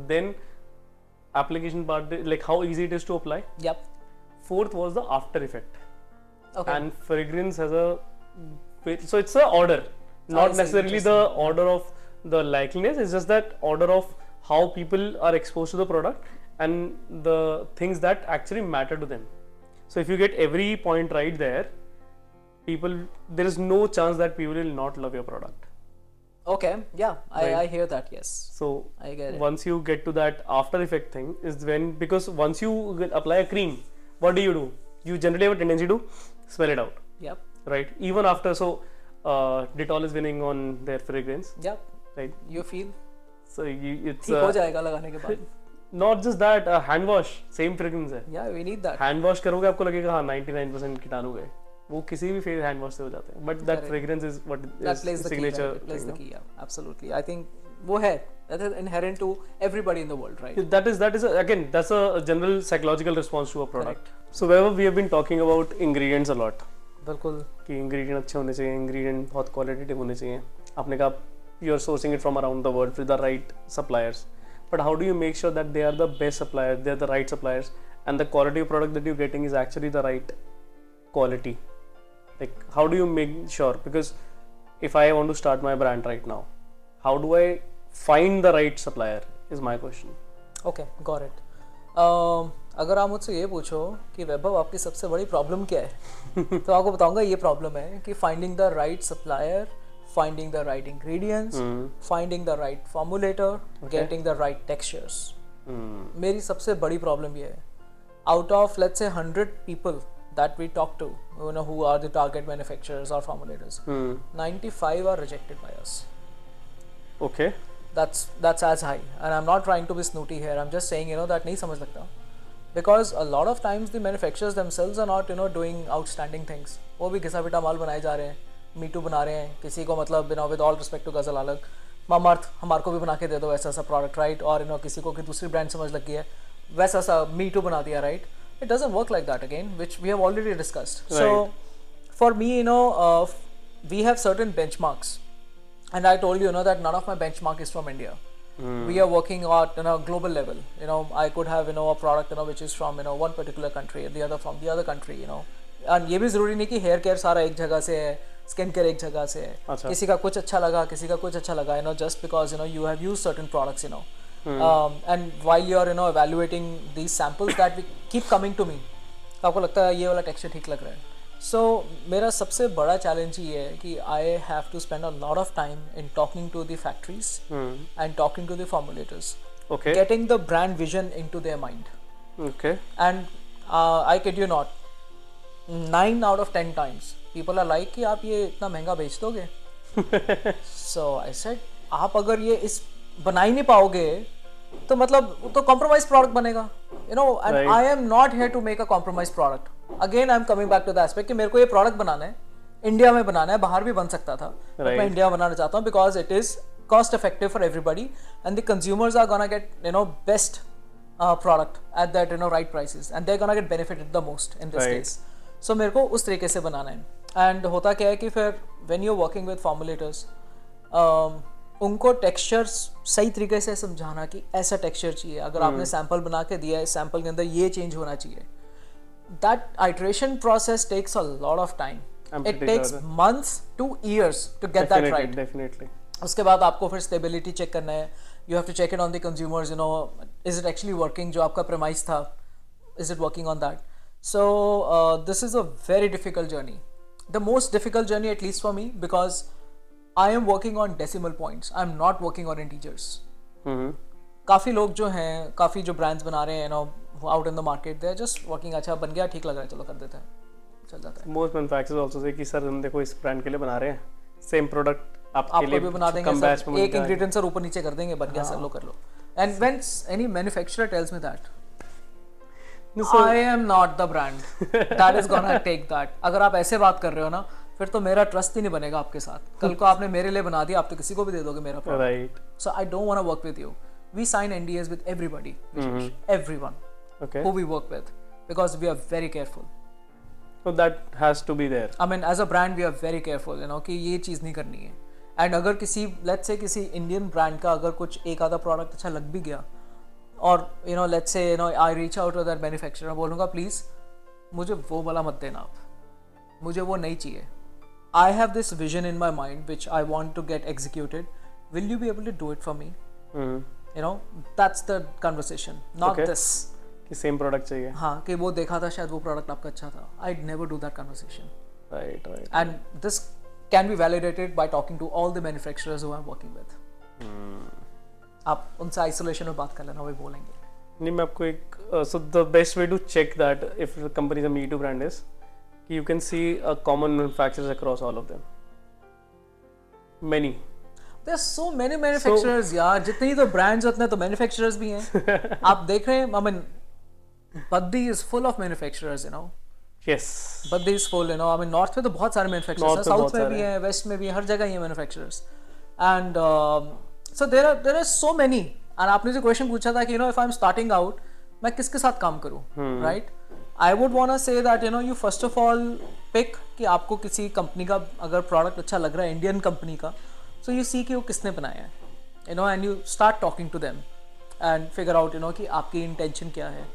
then application part, like how easy it is to apply. Yep. Fourth was the after effect. Okay. And fragrance has so it's a order, not see. necessarily the order of the likeliness. It's just that order of how people are exposed to the product and the things that actually matter to them. So if you get every point right there, there is no chance that people will not love your product. Okay. Yeah. Right. I hear that. Yes. So I get it. once you get to that after effect thing is because once you apply a cream, what do? You generally have a tendency to smell it out, Yep. right? Even after, so Dettol is winning on their fragrance, Yep. right? You feel So it's ठीक हो जाएगा लगाने के बाद. not just that, hand wash, same fragrance है. Yeah, we need that. Hand wash करोगे आपको लगेगा हाँ 99% कीटाणु है. वो किसी भी hand wash से हो जाते हैं. But that Correct. fragrance is what That is plays the key. signature Right? It plays thing, the no? key. Yeah, absolutely. I think वो है. That is inherent to everybody in the world, right? That is again, that's a general psychological response to a product. Correct. So wherever we have been talking about ingredients a lot, बिल्कुल. कि ingredient अच्छे होने चाहिए, ingredient बहुत qualitative होने चाहिए. आपने कहा you are sourcing it from around the world with the right suppliers. But how do you make sure that they are the best suppliers, they are the right suppliers, and the quality of product that you're getting is actually the right quality? Like, how do you make sure? Because if I want to start my brand right now, how do I find the right supplier? Is my question. Okay, got it. अगर आप मुझसे ये पूछो कि वैभव आपकी सबसे बड़ी problem क्या है तो आपको बताऊंगा ये प्रॉब्लम है कि finding the right supplier, finding the right ingredients, finding the right formulator, getting the right textures. मेरी सबसे बड़ी प्रॉब्लम ये है. Out of let's say 100 people that we talk to, who are the target manufacturers or formulators, 95 are rejected by us. Okay. That's as high, and I'm not trying to be snooty here. I'm just saying that नहीं समझ लगता, because a lot of times the manufacturers themselves are not doing outstanding things. वो भी घिसा पिटा माल बनाए जा रहे हैं, मीटू बना रहे हैं, किसी को मतलब with all respect to गजल अलग, मामार्थ हमारे को भी बना के दे दो वैसा सा प्रोडक्ट, राइट? और किसी को कि दूसरी ब्रांड समझ लग गई है वैसा सा मीटू बना दिया, right? It doesn't work like that again, which we have already discussed. So for me, we have certain benchmarks, and I told you, that none of my benchmark is from India. We are working at global level. I could have a product which is from one particular country, the other from the other country. And ये भी ज़रूरी नहीं कि hair care सारा एक जगह से है, स्किन केयर एक जगह से है. किसी का कुछ अच्छा लगा, किसी का कुछ अच्छा लगा. Just because you have used certain products. And while you are evaluating these samples that we keep coming to me, आपको लगता है ये वाला टेक्सचर ठीक लग रहा है. So मेरा सबसे बड़ा चैलेंज ये है कि I have to spend a lot of time in talking to the factories and talking to the formulators, getting the brand vision into their mind. And I kid you not, 9 out of 10 times people are like कि आप ये इतना महंगा बेच दोगे. So I said आप अगर ये इस बना ही नहीं पाओगे तो मतलब तो compromise product बनेगा. And I am not here to make a compromise product. Again, I'm coming back to the aspect कि मेरे को ये product बनाना है, इंडिया में बनाना है, बाहर भी बन सकता था, मैं इंडिया में बनाना चाहता हूँ because it is cost effective for everybody and the consumers are gonna get best product at that right prices and they're gonna get benefited the most in this case. So मेरे को उस तरीके से बनाना है. And होता क्या है कि फिर when you're working with formulators, उनको टेक्सचर्स सही तरीके से समझाना कि ऐसा टेक्सचर चाहिए, अगर आपने सैंपल बना के दिया है, सैंपल के अंदर ये चेंज होना चाहिए. That iteration process takes a lot of time. It takes months to years to get that right. Definitely. उसके बाद आपको फिर stability check करना है. You have to check it on the consumers. Is it actually working? जो आपका premise था, is it working on that? So this is a very difficult journey. The most difficult journey, at least for me, because I am working on decimal points. I'm not working on integers. काफ़ी लोग जो हैं, काफ़ी जो brands बना रहे हैं, out in the market, they're just working. अच्छा बन गया, ठीक लग रहा है, चलो कर देते हैं, चल जाता है. Most manufacturers also say कि सर हम देखो इस brand के लिए बना रहे हैं, same product आपके लिए भी बना देंगे सर, एक ingredient सर ऊपर नीचे कर देंगे, बन गया सर, लो कर लो. And when any manufacturer tells me that, I am not the brand that is gonna take that. अगर आप ऐसे बात कर रहे हो ना, फिर तो मेरा ट्रस्ट ही नहीं बनेगा आपके साथ. कल को आपने मेरे लिए बना दिया, आप तो किसी को भी दे दोगे मेरा product. Right. So I don't want to work with you. We sign NDAs with everybody, everyone who we work with, because we are very careful. So that has to be there. I mean, as a brand, we are very careful, कि ये चीज़ नहीं करनी है. And अगर किसी, let's say किसी Indian brand का अगर कुछ एक आधा प्रोडक्ट अच्छा लग भी गया, और let's say I reach out to that manufacturer, बोलूँगा प्लीज़ मुझे वो वाला मत देना आप, मुझे वो नहीं चाहिए. I have this vision in my mind which I want to get executed. Will you be able to do it for me? That's the conversation, not this. कि same product चाहिए. हाँ, कि वो देखा था शायद वो product आपका अच्छा था. I'd never do that conversation. Right. And this can be validated by talking to all the manufacturers who I'm working with. आप उनसे isolation में बात कर लेना, वो बोलेंगे. नहीं, मैं आपको एक so the best way to check that if a company is a Me Too brand is you can see a common manufacturers across all of them. Many. There's so many manufacturers, यार. जितनी तो brands उतने तो manufacturers भी हैं. आप देख रहे हैं, I mean, Baddi is full of manufacturers, Yes. Baddi is full, I mean, north में तो बहुत सारे manufacturers हैं, south में भी हैं, west में भी हैं, हर जगह ही हैं manufacturers. And so there are so many. And आपने जो question पूछा था कि if I'm starting out, मैं किसके साथ काम करूँ, right? I would wanna say that you first of all pick कि आपको किसी कंपनी का अगर प्रोडक्ट अच्छा लग रहा है, इंडियन कंपनी का, so you see कि वो किसने बनाया है, and you start talking to them and figure out कि आपकी intention क्या है.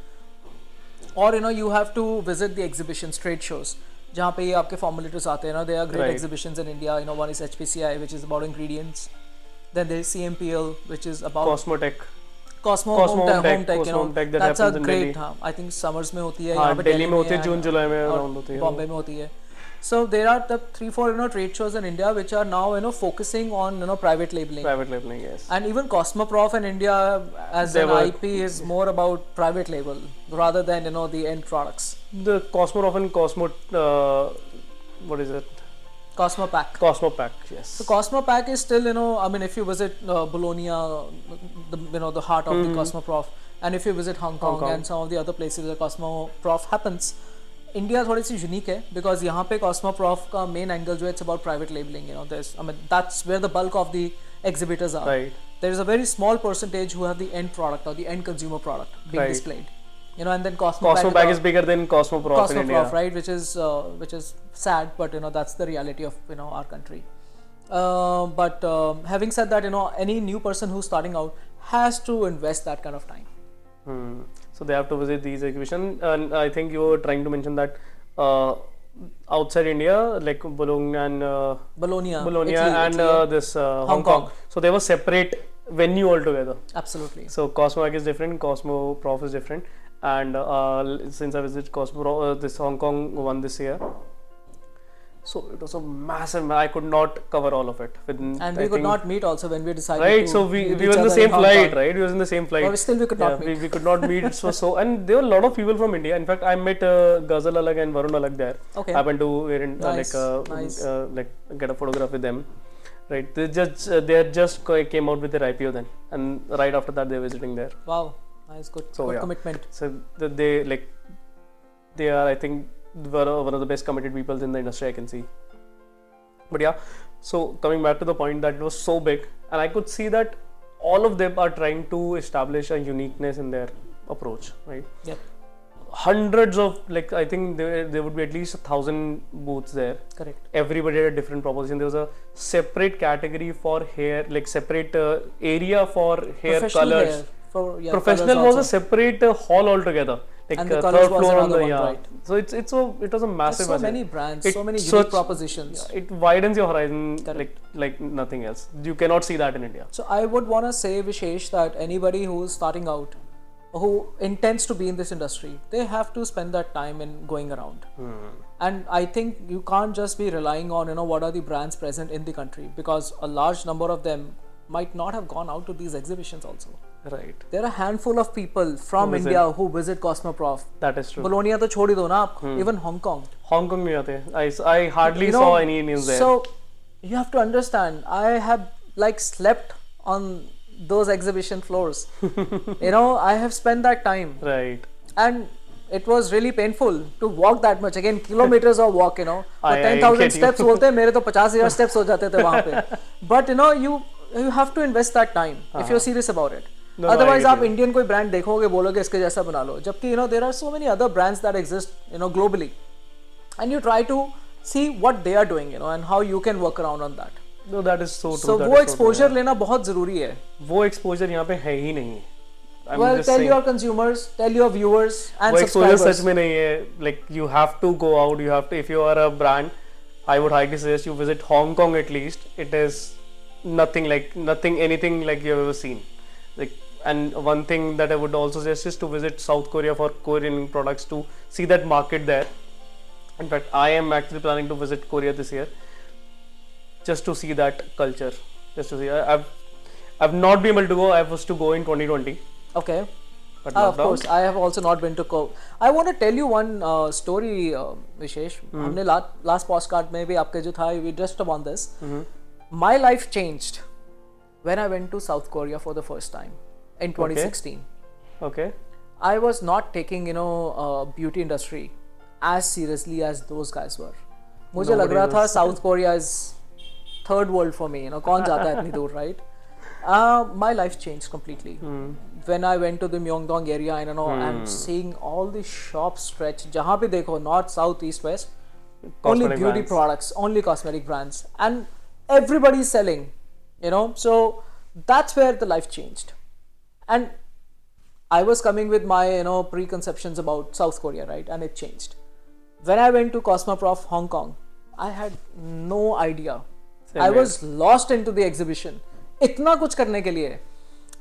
Or you have to visit the exhibitions, trade shows, जहाँ पे ये आपके formulators आते हैं. There are great exhibitions in India. One is HPCI, which is about ingredients. Then there is CMPL, which is about Cosmo Home Tech, that's a great. I think summers में होती है, यहाँ पे दिल्ली में होती है, जून जुलाई में अराउंड होती है, बॉम्बे में होती है. So there are the 3-4 trade shows in India which are now focusing on private labeling. Private labeling, yes. And even Cosmoprof in India as an IP is more about private label rather than the end products. The Cosmoprof and Cosmo, what is it? Cosmopack. Cosmopack, yes. So Cosmopack is still, I mean, if you visit Bologna, the heart of the Cosmoprof, and if you visit Hong Kong and some of the other places where Cosmoprof happens, India थोड़ी सी unique है because यहाँ पे Cosmoprof का main angle जो है it's about private labeling. I mean, that's where the bulk of the exhibitors are. Right. There is a very small percentage who have the end product or the end consumer product being displayed. you know, and then Cosmo Cosmo bag is bigger than Cosmo Prof in India. Cosmoprof, right? Which is sad, but you know that's the reality of our country. But having said that, you know, any new person who's starting out has to invest that kind of time. So they have to visit these exhibitions, and I think you were trying to mention that outside India, like Bologna and Bologna, Italy, Italy, and this Hong Kong. So they were separate venue altogether. Absolutely. So Cosmo Bag is different, Cosmo Prof is different, and since I visited Cosmo this Hong Kong one this year, so it was a massive. I could not cover all of it. And we could not meet also when we decided. Right, to so we meet were each in the other same Hong flight, Kong. right? We was in the same flight. But still we could not meet. We could not meet. So and there were a lot of people from India. In fact, I met Ghazal Alag and Varun Alag there. Okay. Happened to Nice. like get a photograph with them. Right, they just came out with their IPO then, and right after that they were visiting there. Wow, nice, good commitment. So they are, I think, one of the best committed people in the industry I can see. But yeah, so coming back to the point that it was so big, and I could see that all of them are trying to establish a uniqueness in their approach, right? Yep. Hundreds of, like, I think there would be at least 1,000 booths there. Correct. Everybody had a different proposition. There was a separate category for hair, like separate area for hair colors. Hair for, Professional was a separate hall altogether, like and the third floor on the one, right. So it was a massive. There's so many brands, so many unique propositions. It widens your horizon like nothing else. You cannot see that in India. So I would want to say, Viisesh, that anybody who is starting out, who intends to be in this industry, they have to spend that time in going around. And I think you can't just be relying on what are the brands present in the country, because a large number of them might not have gone out to these exhibitions also. Right. There are a handful of people from India who visit Cosmoprof. That is true. Bologna to chhodi do na aap, even Hong Kong. Hong Kong nahi aate. I hardly saw any Indians there. So you have to understand, I have like slept on those exhibition floors. I have spent that time. Right. And it was really painful to walk that much. Again, kilometers of walk, But 10,000 steps bolte hain, mere to 50,000 steps ho jate the wahan pe. But you have to invest that time if you're serious about it. No, otherwise आप Indian कोई brand देखोगे बोलोगे इसके जैसा बना लो, जबकि there are so many other brands that exist globally, and you try to see what they are doing and how you can work around on that. No, that is so true. So वो exposure लेना बहुत जरूरी है. वो exposure यहाँ पे है ही नहीं. Well, tell your consumers, tell your viewers and subscribers. वो exposure सच में नहीं है. Like you have to go out. You have to, if you are a brand, I would highly suggest you visit Hong Kong at least. It is anything like you have ever seen. Like, and one thing that I would also suggest is to visit South Korea for Korean products, to see that market there. In fact, I am actually planning to visit Korea this year, just to see that culture. Just to see. I've not been able to go. I was to go in 2020. Okay. But of course, I have also not been to go. I want to tell you one story, Viisesh. हमने last postcard में भी आपके जो था, we just upon this. My life changed when I went to South Korea for the first time in 2016. Okay. I was not taking beauty industry as seriously as those guys were. मुझे लग रहा था South Korea is third world for me. कौन जाता है इतनी दूर, right? My life changed completely when I went to the Myeongdong area and seeing all the shops stretch. जहाँ पे देखो, north, south, east, west, only beauty products, only cosmetic brands, and everybody selling. So that's where the life changed. And I was coming with my preconceptions about South Korea, right? And it changed. When I went to Cosmoprof Hong Kong, I had no idea. I was lost into the exhibition. इतना कुछ करने के लिए,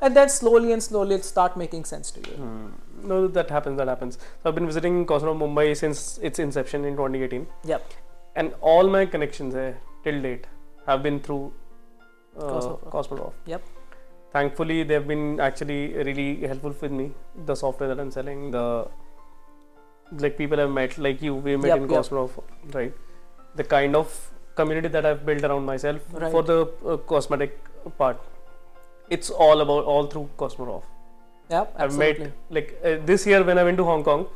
and then slowly it start making sense to you. No, that happens. So I've been visiting Cosmo Mumbai since its inception in 2018. Yep. And all my connections till date have been through Cosmoprof. Yep. Thankfully, they've been actually really helpful with me. The software that I'm selling, the people I've met, like you, we met in Cosmoprof, right? The kind of community that I've built around myself for the cosmetic part, it's all through Cosmoprof. Yeah, absolutely. I've met this year when I went to Hong Kong,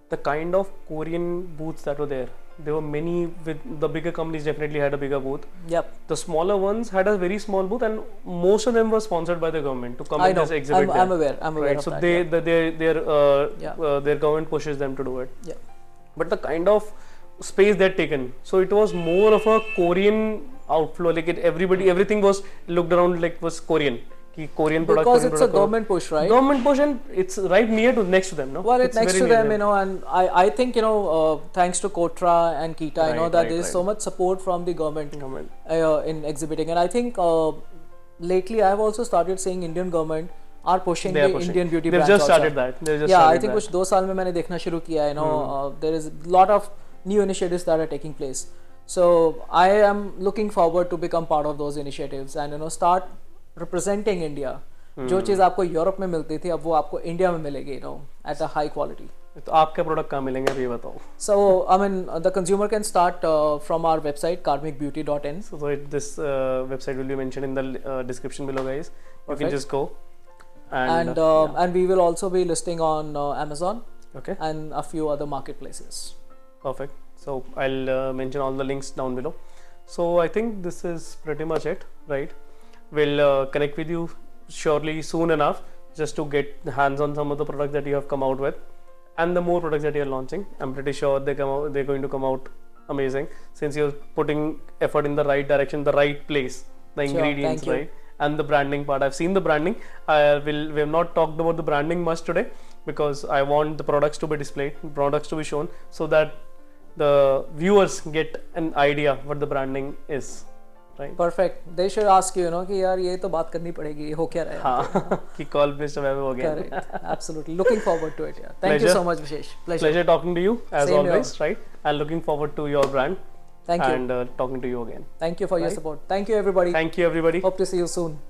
the kind of Korean booths that were there, There were many with the bigger companies definitely had a bigger booth. Yep. The smaller ones had a very small booth, and most of them were sponsored by the government to come I and know. just exhibit I'm there. aware Right. of So that. their government pushes them to do it. Yeah. But the kind of space they'd taken, so it was more of a Korean outflow. Like everything was looked around like was Korean. Korean product. Because Korean it's a product, government push, right? Government push, and it's right next to them, no? Well, it's next very to near them, you know, and I think, you know, thanks to Kotra and Kita, you know, that there is so much support from the government in exhibiting. And I think lately I've also started seeing Indian government are pushing the Indian beauty brands. They've just also. started that. I think कुछ 2 साल में मैंने देखना शुरू किया, you know, there is a lot of new initiatives that are taking place. So I am looking forward to become part of those initiatives and, you know, start representing India. जो चीज़ आपको Europe में मिलती थी, अब वो आपको India में मिलेगी, you know, at a high quality. तो आपके प्रोडक्ट कहाँ मिलेंगे अभी बताओ. So I mean, the consumer can start from our website karmicbeauty.in. So this website will be mentioned in the description below, guys. You can just go. And we will also be listing on Amazon. Okay. And a few other marketplaces. Perfect. So I'll mention all the links down below. So I think this is pretty much it, right? We'll connect with you surely soon enough, just to get hands on some of the products that you have come out with, and the more products that you're launching. I'm pretty sure they're going to come out amazing, since you're putting effort in the right direction, the right place, the ingredients, right, and the branding part. I've seen the branding. We have not talked about the branding much today, because I want the products to be displayed, products to be shown, so that the viewers get an idea what the branding is. Right. Perfect. They should ask you, you know, कि यार ये तो बात करनी पड़ेगी, हो क्या रहा है? हाँ, कि call Mr. Vaibhav again. Correct. Absolutely. Looking forward to it. Yeah. Thank you so much, Viisesh. Pleasure talking to you as Same always. here. Right. And looking forward to your brand. Thank you. And talking to you again. Thank you for your support. Thank you, everybody. Thank you, everybody. Hope to see you soon.